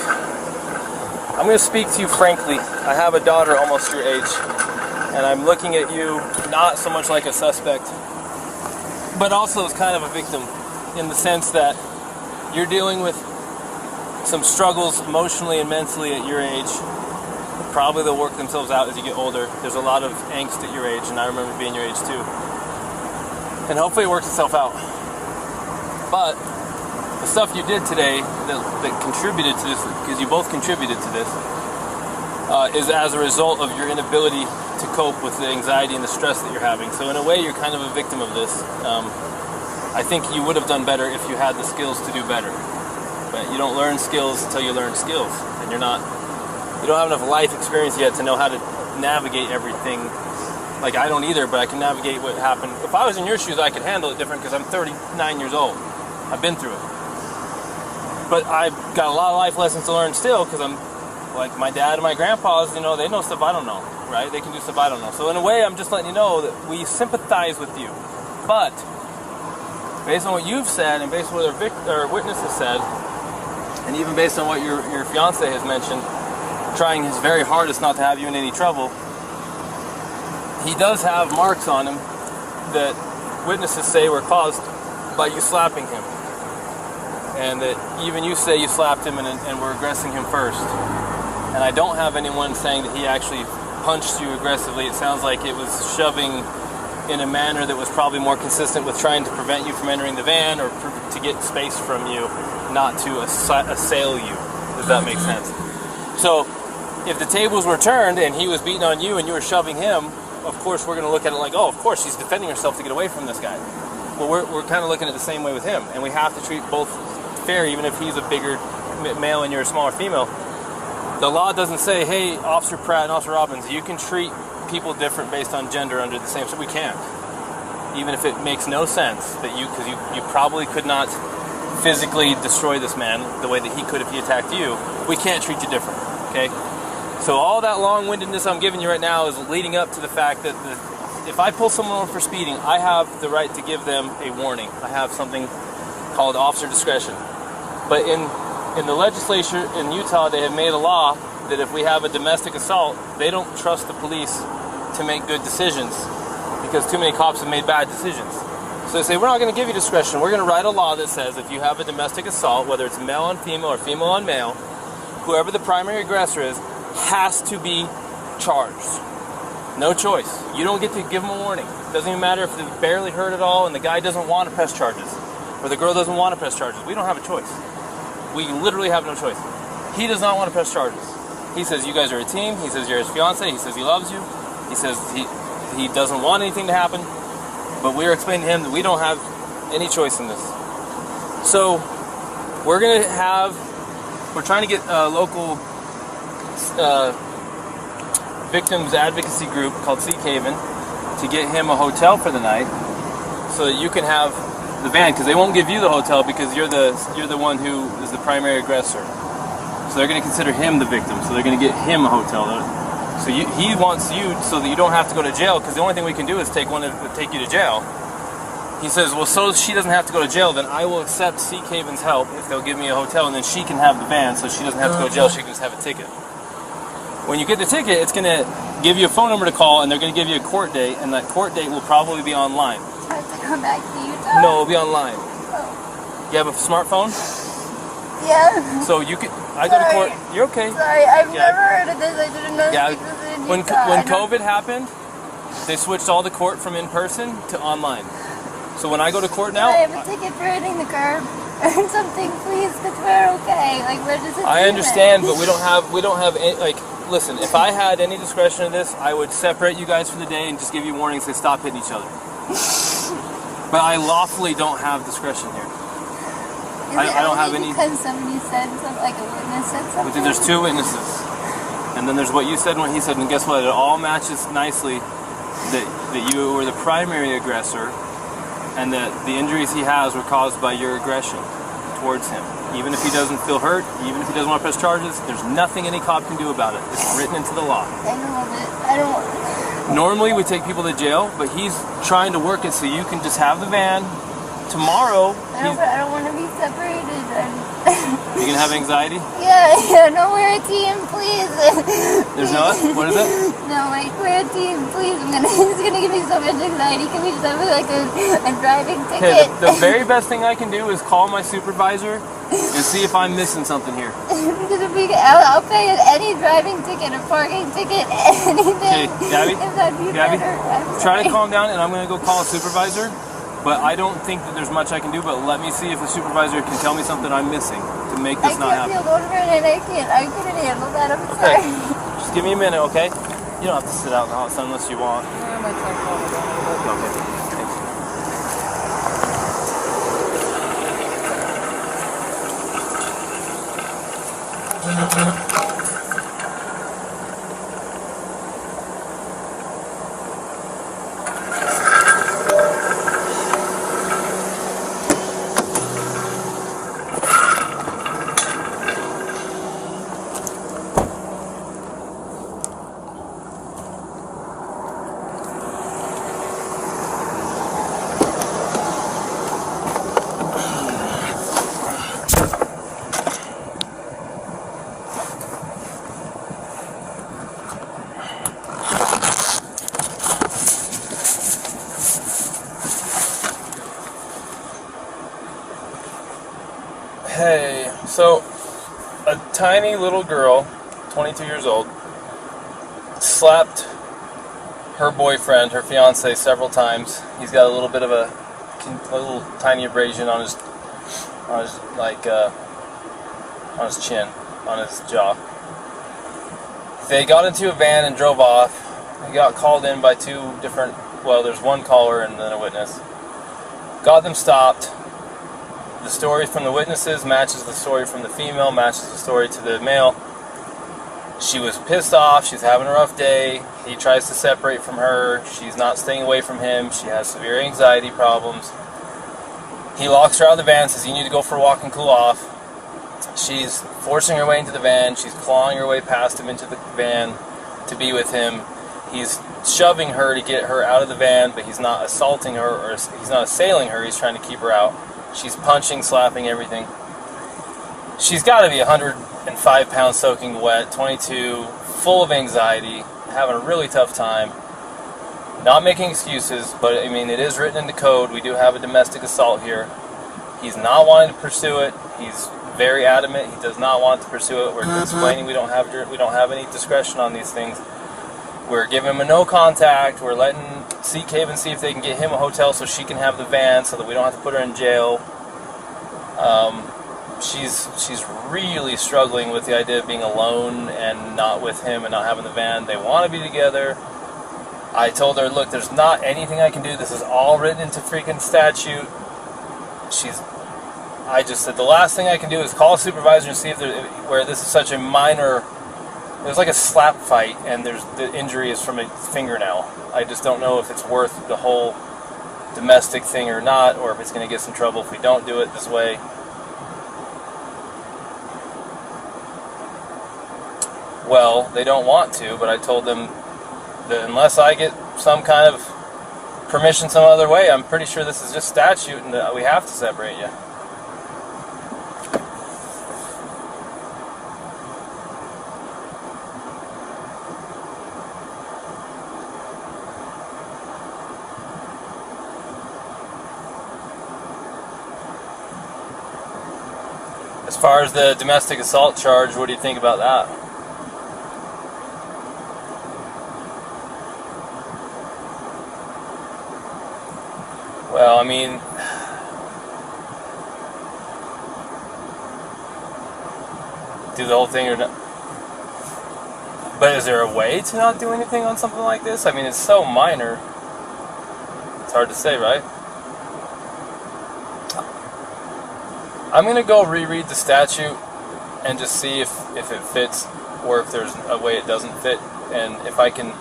A: I'm going to speak to you frankly. I have a daughter almost your age, and I'm looking at you not so much like a suspect, but also as kind of a victim, in the sense that you're dealing with some struggles emotionally and mentally at your age. Probably they'll work themselves out as you get older. There's a lot of angst at your age, and I remember being your age too. And hopefully it works itself out. But the stuff you did today that contributed to this, because you both contributed to this, is as a result of your inability to cope with the anxiety and the stress that you're having. So in a way, you're kind of a victim of this. I think you would have done better if you had the skills to do better. But you don't learn skills until you learn skills. And you don't have enough life experience yet to know how to navigate everything. Like, I don't either, but I can navigate what happened. If I was in your shoes, I could handle it different because I'm 39 years old. I've been through it. But I've got a lot of life lessons to learn still, because I'm like my dad and my grandpas, they know stuff I don't know, right? They can do stuff I don't know. So in a way, I'm just letting you know that we sympathize with you. But based on what you've said, and based on what our witness has said, and even based on what your fiance has mentioned, trying his very hardest not to have you in any trouble, he does have marks on him that witnesses say were caused by you slapping him. And that even you say you slapped him and were aggressing him first. And I don't have anyone saying that he actually punched you aggressively. It sounds like it was shoving in a manner that was probably more consistent with trying to prevent you from entering the van, or to get space from you, not to assail you, if that makes sense. So if the tables were turned and he was beating on you and you were shoving him, of course we're going to look at it like, oh, of course she's defending herself to get away from this guy. Well, we're kind of looking at it the same way with him, and we have to treat both fair, even if he's a bigger male and you're a smaller female. The law doesn't say, hey, Officer Pratt and Officer Robbins, you can treat people different based on gender under the same. So we can't, even if it makes no sense that because you probably could not physically destroy this man the way that he could if he attacked you. We can't treat you different. Okay. So all that long-windedness I'm giving you right now is leading up to the fact that if I pull someone over for speeding, I have the right to give them a warning. I have something called officer discretion. But in the legislature in Utah, they have made a law that if we have a domestic assault, they don't trust the police to make good decisions because too many cops have made bad decisions. So they say, we're not going to give you discretion. We're going to write a law that says if you have a domestic assault, whether it's male on female or female on male, whoever the primary aggressor is has to be charged. No choice. You don't get to give them a warning. It doesn't even matter if they're barely hurt at all and the guy doesn't want to press charges, or the girl doesn't want to press charges. We don't have a choice. We literally have no choice. He does not want to press charges. He says you guys are a team. He says you're his fiance. He says he loves you. He says he doesn't want anything to happen. But we're explaining to him that we don't have any choice in this. So we're trying to get a local victims advocacy group called Sea Haven to get him a hotel for the night, so that you can have the van, because they won't give you the hotel because you're the one who is the primary aggressor. So they're going to consider him the victim. So they're going to get him a hotel. So he wants you so that you don't have to go to jail, because the only thing we can do is take you to jail. He says, well, so she doesn't have to go to jail, then I will accept Sea Haven's help if they'll give me a hotel, and then she can have the van, so she doesn't have to go to jail. She can just have a ticket. When you get the ticket, it's going to give you a phone number to call, and they're going to give you a court date, and that court date will probably be online.
D: I have to come back to Utah?
A: No, it'll be online.
D: Oh.
A: You have a smartphone?
D: Yeah.
A: So you can. I go to court. You're okay.
D: Sorry, I've never heard of this. I didn't know this existed in
A: When
D: Utah.
A: COVID happened, they switched all the court from in person to online. So when I go to court now,
D: I have a ticket for hitting the curb or something, please, because we're okay. Like, we're just.
A: I understand, but we don't have any, like. Listen, if I had any discretion in this, I would separate you guys for the day and just give you warnings to stop hitting each other. But I lawfully don't have discretion here. I don't have any.
D: Because somebody said something, like a witness said something.
A: There's two witnesses, and then there's what you said and what he said, and guess what? It all matches nicely. That you were the primary aggressor, and that the injuries he has were caused by your aggression towards him. Even if he doesn't feel hurt, even if he doesn't want to press charges, there's nothing any cop can do about it. It's written into the law.
D: I know that. I don't.
A: Normally we take people to jail, but he's trying to work it so you can just have the van. Tomorrow,
D: I don't want to be separated.
A: You can have anxiety?
D: Yeah, no, we're a team, please.
A: There's no, what is it?
D: No, like, we're a team, please. It's gonna give me so much anxiety. Can we just have like a driving ticket?
A: Okay, the very best thing I can do is call my supervisor and see if I'm missing something here.
D: Because I'll pay any driving ticket, a parking ticket, anything.
A: Okay, Gabby, try to calm down, and I'm gonna go call a supervisor. But I don't think that there's much I can do, but let me see if the supervisor can tell me something I'm missing to make this not happen.
D: I can't feel over and I couldn't handle that, I'm
A: Okay,
D: sorry.
A: just give me a minute, okay? You don't have to sit out in the hot sun unless you want.
E: I might try to call it.
A: Okay, thanks. Hey, so a tiny little girl, 22 years old, slapped her boyfriend, her fiance, several times. He's got a little bit of a little tiny abrasion on his chin, on his jaw. They got into a van and drove off. He got called in by there's one caller and then a witness. Got them stopped. The story from the witnesses matches the story from the female, matches the story to the male. She was pissed off, she's having a rough day, he tries to separate from her, she's not staying away from him, she has severe anxiety problems. He locks her out of the van, says you need to go for a walk and cool off. She's forcing her way into the van, she's clawing her way past him into the van to be with him. He's shoving her to get her out of the van, but he's not assaulting her, or he's not assailing her, he's trying to keep her out. She's punching, slapping, everything. She's got to be 105 pounds soaking wet, 22, full of anxiety, having a really tough time. Not making excuses, but I mean, it is written in the code. We do have a domestic assault here. He's not wanting to pursue it. He's very adamant. He does not want to pursue it. We're explaining we don't have any discretion on these things. We're giving him a no contact. We're letting Seek Haven see if they can get him a hotel so she can have the van so that we don't have to put her in jail. She's really struggling with the idea of being alone and not with him and not having the van. They want to be together. I told her, look, there's not anything I can do. This is all written into freaking statute. I just said the last thing I can do is call a supervisor and see if where this is such a minor. There's like a slap fight, and the injury is from a fingernail. I just don't know if it's worth the whole domestic thing or not, or if it's going to get us in trouble if we don't do it this way. Well, they don't want to, but I told them that unless I get some kind of permission some other way, I'm pretty sure this is just statute and that we have to separate you. As far as the domestic assault charge, what do you think about that? Well, I mean, do the whole thing or not? But is there a way to not do anything on something like this? I mean, it's so minor. It's hard to say, right? I'm going to go reread the statute and just see if it fits or if there's a way it doesn't fit. And if I can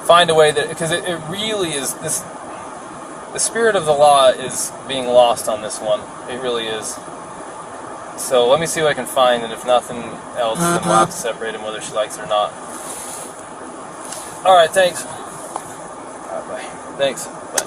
A: find a way that... Because it really is... The spirit of the law is being lost on this one. It really is. So let me see what I can find, and if nothing else, then we'll have to separate them whether she likes it or not. Alright, thanks. Alright, bye. Thanks. Bye.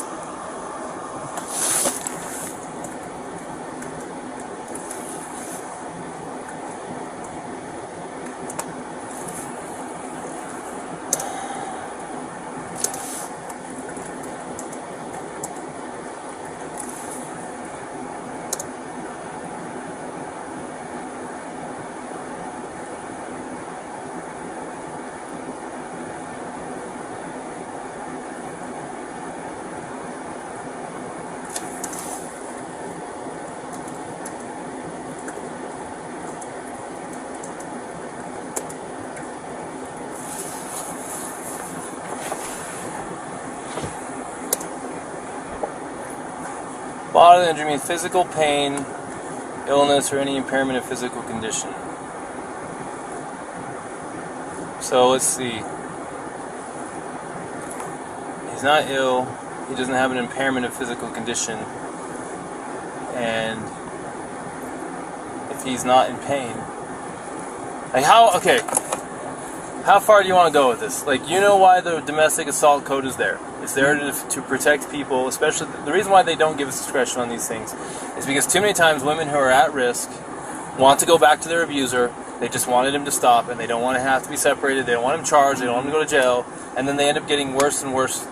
A: Bodily injury means physical pain, illness, or any impairment of physical condition. So let's see. He's not ill. He doesn't have an impairment of physical condition. And if he's not in pain, like how far do you want to go with this? Like, you know why the domestic assault code is there. It's there to protect people, especially the reason why they don't give us discretion on these things is because too many times women who are at risk want to go back to their abuser. They just wanted him to stop, and they don't want to have to be separated. They don't want him charged. They don't want him to go to jail, and then they end up getting worse and worse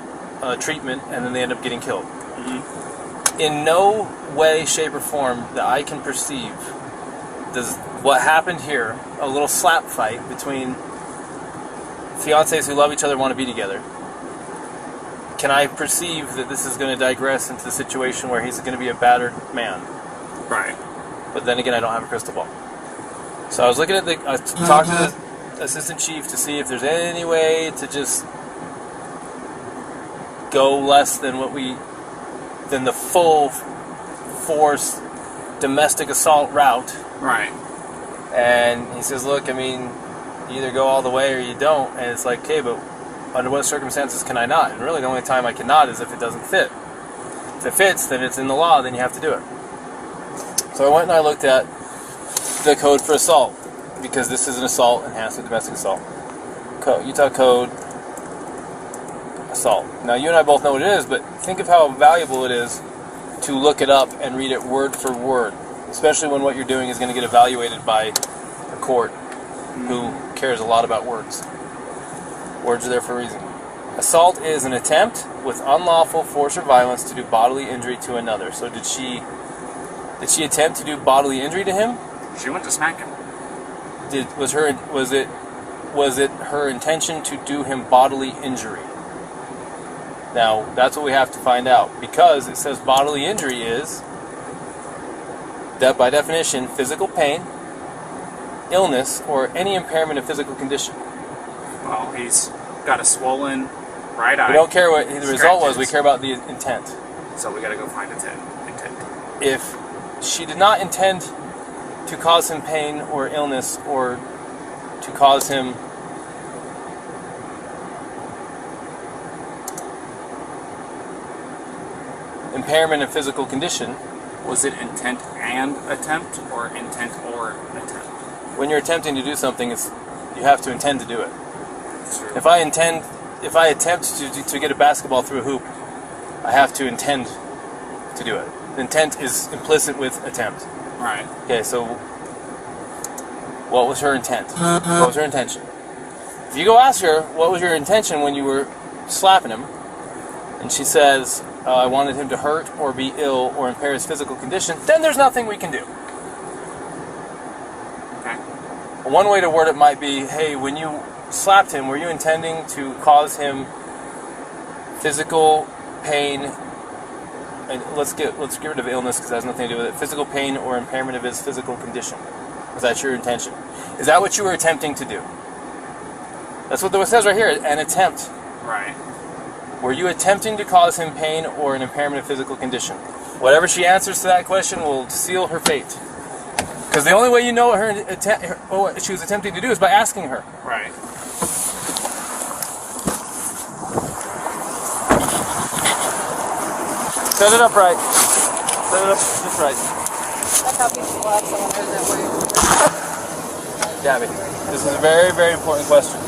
A: treatment, and then they end up getting killed. Mm-hmm. In no way, shape, or form that I can perceive does what happened here, a little slap fight between fiancés who love each other, want to be together, can I perceive that this is going to digress into the situation where he's going to be a battered man?
C: Right.
A: But then again, I don't have a crystal ball. So I was looking at I talked to the assistant chief to see if there's any way to just go less than than the full force domestic assault route.
C: Right.
A: And he says, look, I mean, you either go all the way or you don't. And it's like, okay, but under what circumstances can I not? And really the only time I cannot is if it doesn't fit. If it fits, then it's in the law, then you have to do it. So I went and I looked at the code for assault, because this is an assault enhanced with domestic assault. Utah Code, assault. Now you and I both know what it is, but think of how valuable it is to look it up and read it word for word, especially when what you're doing is going to get evaluated by a court who cares a lot about words. Words are there for a reason. Assault is an attempt with unlawful force or violence to do bodily injury to another. So did she attempt to do bodily injury to him?
C: She went to smack him.
A: Was it her intention to do him bodily injury? Now, that's what we have to find out, because it says bodily injury is, that by definition, physical pain, illness, or any impairment of physical condition.
C: Well, he's got a swollen right eye.
A: We don't care what the result was, we care about the intent.
C: So we gotta go find intent.
A: If she did not intend to cause him pain or illness, or to cause him impairment of physical condition.
C: Was it intent and attempt, or intent or attempt?
A: When you're attempting to do something, you have to intend to do it.
C: True.
A: If I attempt to get a basketball through a hoop, I have to intend to do it. Intent is implicit with attempt.
C: Right.
A: Okay, so what was her intent? What was her intention? If you go ask her, what was your intention when you were slapping him, and she says, I wanted him to hurt or be ill or impair his physical condition, then there's nothing we can do.
C: Okay.
A: One way to word it might be, hey, when you slapped him, were you intending to cause him physical pain, and let's get rid of illness because it has nothing to do with it, physical pain or impairment of his physical condition? Was that your intention? Is that what you were attempting to do? That's what it says right here, an attempt.
C: Right.
A: Were you attempting to cause him pain or an impairment of physical condition? Whatever she answers to that question will seal her fate. Because the only way you know what she was attempting to do is by asking her.
C: Right.
A: Set it up right. Set it up just right.
E: That's how people laugh someone heard that way.
A: Gabby, this is a very, very important question.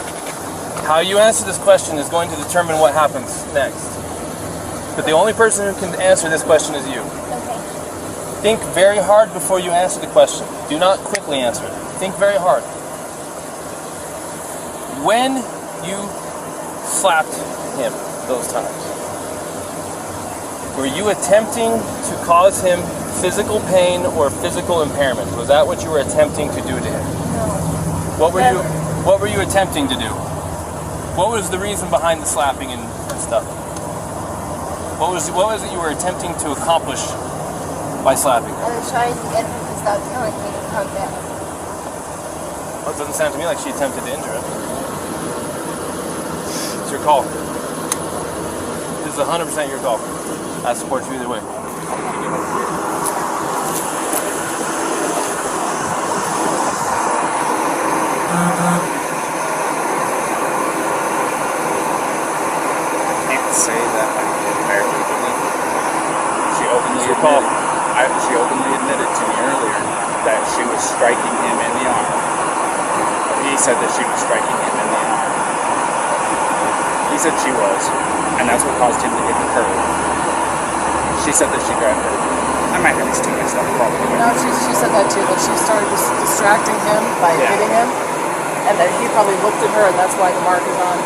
A: How you answer this question is going to determine what happens next. But the only person who can answer this question is you.
D: Okay.
A: Think very hard before you answer the question. Do not quickly answer it. Think very hard. When you slapped him those times, were you attempting to cause him physical pain or physical impairment? Was that what you were attempting to do to him?
D: No.
A: What were you attempting to do? What was the reason behind the slapping and stuff? What was it you were attempting to accomplish by slapping him?
D: I was trying to get him to stop telling me to calm down.
A: Well, it doesn't sound to me like she attempted to injure him. It's your call. This is 100% your call. I support you either way.
C: Say that I did very openly. She openly admitted to me earlier that she was striking him in the arm. He said that she was striking him in the arm. He said she was, and that's what caused him to hit the curb. She said that she grabbed her. I might have these two mixed up probably.
E: No, she said that too, that she started distracting him by hitting him, and that he probably looked at her, and that's why the mark is on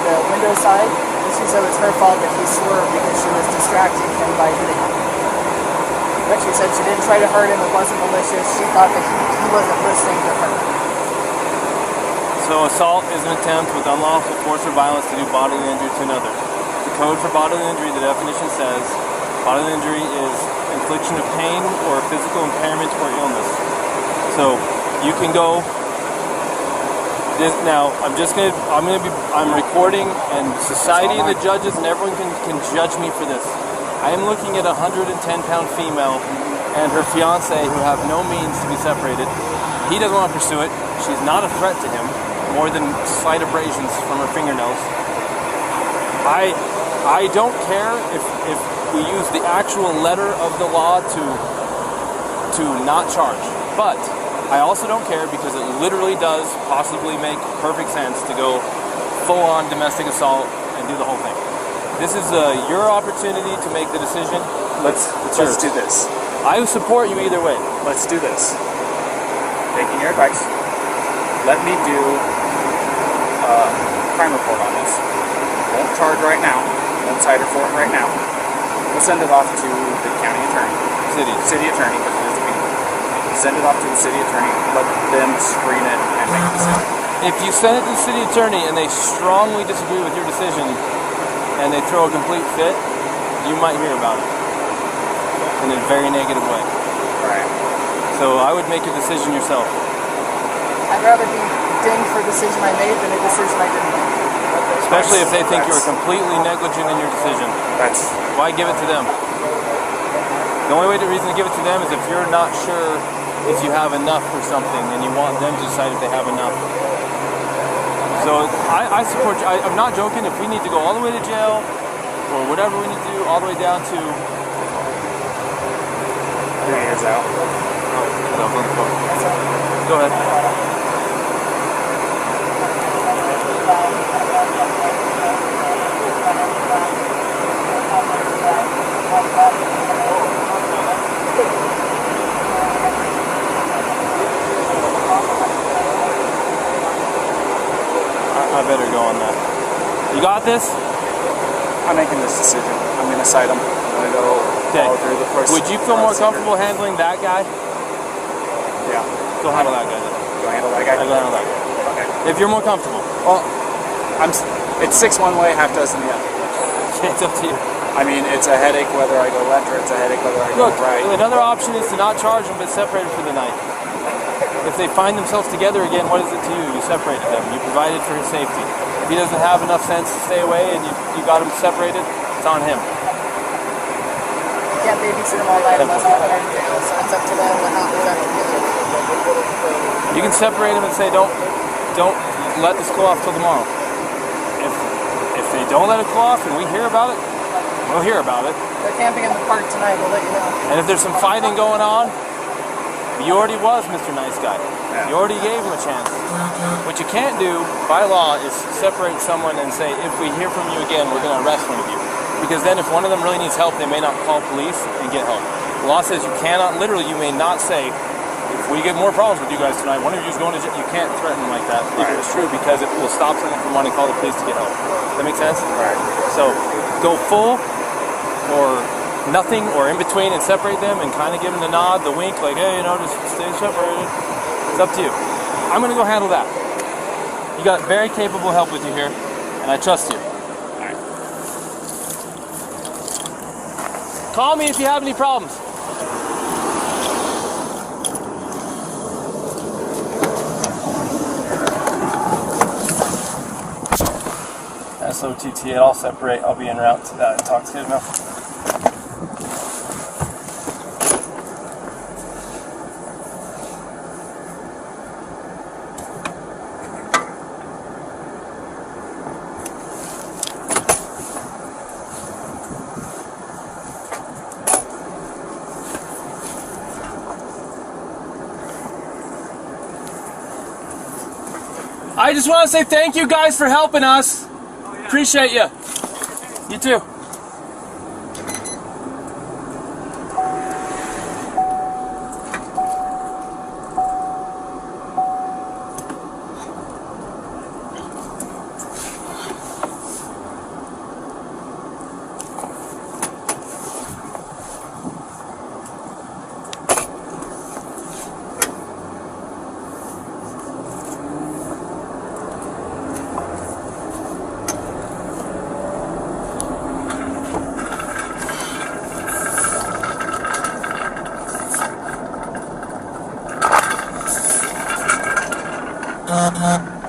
E: the window side. And she said it was her fault that he swerved because she was distracting him by hitting him. But she said she didn't try to hurt him, it wasn't malicious, she thought that he wasn't listening to her.
A: So assault is an attempt with unlawful force or violence to do bodily injury to another. The code for bodily injury, the definition says, bodily injury is infliction of pain or physical impairment or illness. So you can go. Now I'm recording, and society and the judges and everyone can judge me for this. I am looking at a 110-pound female and her fiance who have no means to be separated. He doesn't want to pursue it. She's not a threat to him, more than slight abrasions from her fingernails. I don't care if we use the actual letter of the law to not charge, but I also don't care because it literally does possibly make perfect sense to go full-on domestic assault and do the whole thing. This is your opportunity to make the decision.
C: Let's do this.
A: I support you either way.
C: Let's do this. Taking your advice, let me do a crime report on this. Won't charge right now. Won't cite her for it right now. We'll send it off to the county attorney. City attorney, because it is a me. Send it off to the city attorney. Let them screen it and make a decision.
A: If you send it to the city attorney and they strongly disagree with your decision and they throw a complete fit, you might hear about it in a very negative way.
C: Right.
A: So I would make a decision yourself.
E: I'd rather be dinged for a decision I made than a decision I didn't make.
A: Especially if they think you were completely negligent in your decision. Why give it to them? The only reason to give it to them is if you're not sure if you have enough for something and you want them to decide if they have enough. So I support you. I'm not joking. If we need to go all the way to jail or whatever we need to do, all the way down to
C: 3 years out.
A: Go ahead. I better go on that. You got this?
C: I'm making this decision. I'm going to cite him. I'm going to go follow through the process.
A: Would you feel more comfortable handling that guy?
C: Yeah.
A: Go handle that guy then.
C: Go handle that guy?
A: Go handle that guy.
C: Okay.
A: If you're more comfortable.
C: Well, it's 6 one way, half dozen the other.
A: It's up to you.
C: I mean, it's a headache whether I go left or it's a headache whether I go right.
A: Another option is to not charge them but separate them for the night. If they find themselves together again, what is it to you? You separated them. You provided for his safety. If he doesn't have enough sense to stay away and you got him separated, it's on him.
E: Can't babysit him all night unless they're in jail, so it's up to them to not let them
A: You can separate them and say, don't let this cool off till tomorrow. If they don't let it cool off and we hear about it, we'll hear about it.
E: They're camping in the park tonight, we'll let you know.
A: And if there's some fighting going on, you already was Mr. Nice Guy. You already gave him a chance. What you can't do by law is separate someone and say, if we hear from you again, we're going to arrest one of you. Because then if one of them really needs help, they may not call police and get help. The law says you cannot, literally, you may not say, if we get more problems with you guys tonight, one of you is going to jail. You can't threaten like that if it was true, because it will stop someone from wanting to call the police to get help. Does that make sense?
B: Right.
A: So go full or nothing or in between and separate them and kind of give them the nod, the wink, like, hey, just stay separated. It's up to you. I'm going to go handle that. You got very capable help with you here, and I trust you. All right. Call me if you have any problems. SOTT, I'll separate. I'll be en route to that intoxicated mouth. I just want to say thank you guys for helping us. Appreciate you. You too.
G: Uh-huh.